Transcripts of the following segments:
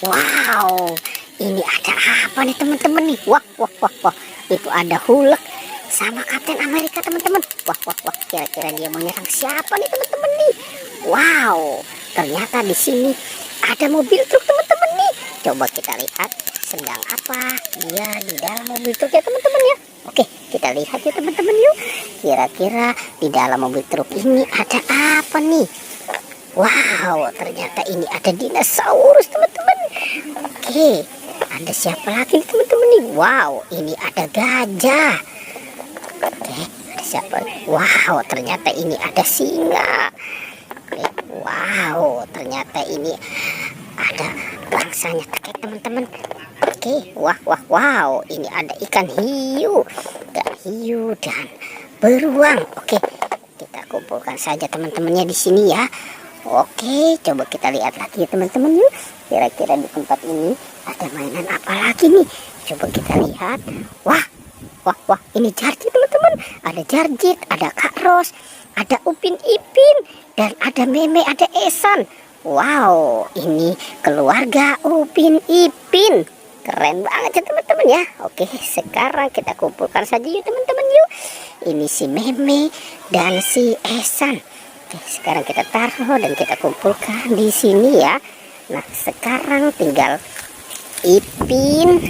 Wow, ini ada apa nih teman-teman nih? Wah, wah, wah, wah. Itu ada Hulk sama Kapten Amerika teman-teman. Wah, wah, wah. Kira-kira dia mau nyerang siapa nih teman-teman nih? Wow, ternyata di sini ada mobil truk teman-teman nih. Coba kita lihat sedang apa dia di dalam mobil truk ya teman-teman ya. Oke, kita lihat ya teman-teman yuk. Kira-kira di dalam mobil truk ini ada apa nih? Wow, ternyata ini ada dinosaurus teman-teman. Oke, ada siapa lagi teman-teman nih? Wow, ini ada gajah. Oke, ada siapa? Wow, ternyata ini ada singa. Oke, wow, ternyata ini ada bangsanya terkait teman-teman. Oke, wah, wah, wow, ini ada ikan hiu, dan beruang. Oke, kita kumpulkan saja teman-temannya di sini ya. Oke, coba kita lihat lagi ya teman-teman yuk. Kira-kira di tempat ini ada mainan apa lagi nih? Coba kita lihat. Wah, wah, wah, ini Jarjit teman-teman. Ada Jarjit, ada Kak Ros, ada Upin Ipin, dan ada Meme, ada Esan. Wow, ini keluarga Upin Ipin. Keren banget ya teman-teman ya. Oke, sekarang kita kumpulkan saja yuk teman-teman yuk. Ini si Meme dan si Esan. Oke, sekarang kita taruh dan kita kumpulkan di sini ya. Nah, sekarang tinggal Ipin,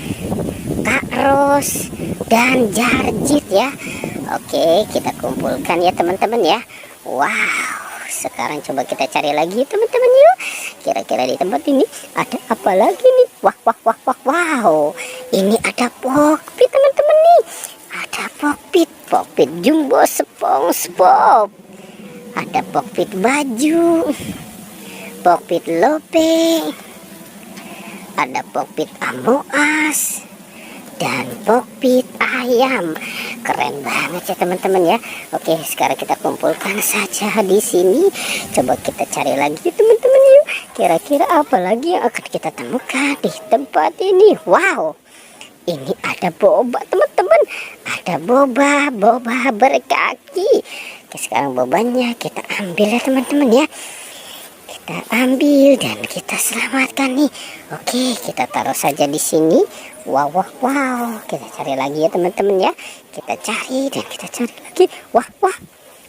Kak Ros, dan Jarjit ya. Oke, kita kumpulkan ya teman-teman ya. Wow, sekarang coba kita cari lagi teman-teman yuk. Kira-kira di tempat ini ada apa lagi nih? Wah, wah, wah, wah, wow. Ini ada Pokpit teman-teman nih. Ada Pokpit Jumbo SpongeBob. Ada Pokpit baju, Pokpit Lope, ada Pokpit Amoas, dan Pokpit ayam. Keren banget ya teman-teman ya. Oke, sekarang kita kumpulkan saja di sini. Coba kita cari lagi teman-teman yuk. Kira-kira apa lagi yang akan kita temukan di tempat ini? Wow, ini ada boba teman-teman. Ada boba berkaki. Oke, sekarang bobanya kita ambil ya teman-teman ya. Kita ambil dan kita selamatkan nih. Oke, kita taruh saja di sini. Wow, wow, wow. Kita cari lagi ya teman-teman ya. Kita cari dan kita cari lagi. Wah, wah.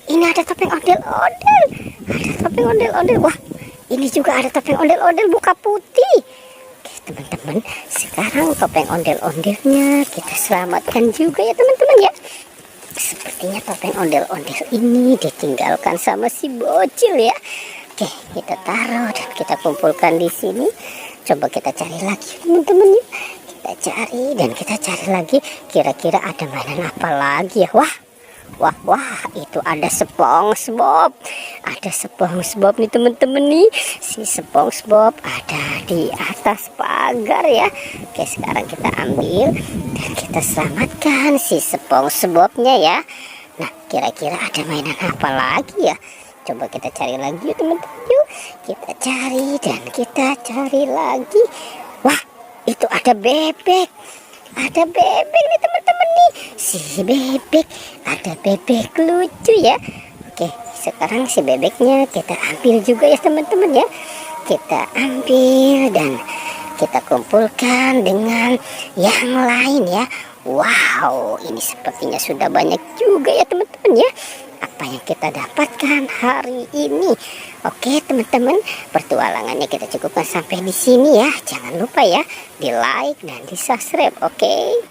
Ini ada topeng ondel-ondel. Ada topeng ondel-ondel. Wah, ini juga ada topeng ondel-ondel buka putih. Oke, teman-teman. Sekarang topeng ondel-ondelnya kita selamatkan juga ya teman-teman ya. Sepertinya topeng ondel-ondel ini ditinggalkan sama si bocil ya. Oke, kita taruh dan kita kumpulkan di sini. Coba kita cari lagi teman-teman ya. Kita cari dan kita cari lagi. Kira-kira ada mainan apa lagi ya? Wah, wah, wah, itu ada SpongeBob. Ada SpongeBob nih teman-teman nih. Si SpongeBob ada di atas pagar ya. Oke, sekarang kita ambil dan kita selamatkan si SpongeBobnya ya. Nah, kira-kira ada mainan apa lagi ya? Coba kita cari lagi teman-teman yuk. Kita cari dan kita cari lagi. Wah, itu ada bebek. Ada bebek nih teman-teman nih. Si bebek, ada bebek lucu ya. Oke, sekarang si bebeknya kita ambil juga ya teman-teman ya. Kita ambil dan kita kumpulkan dengan yang lain ya. Wow, ini sepertinya sudah banyak juga ya teman-teman ya. Apa yang kita dapatkan hari ini? Oke teman-teman, pertualangannya kita cukupkan sampai di sini ya. Jangan lupa ya di like dan di subscribe. Oke.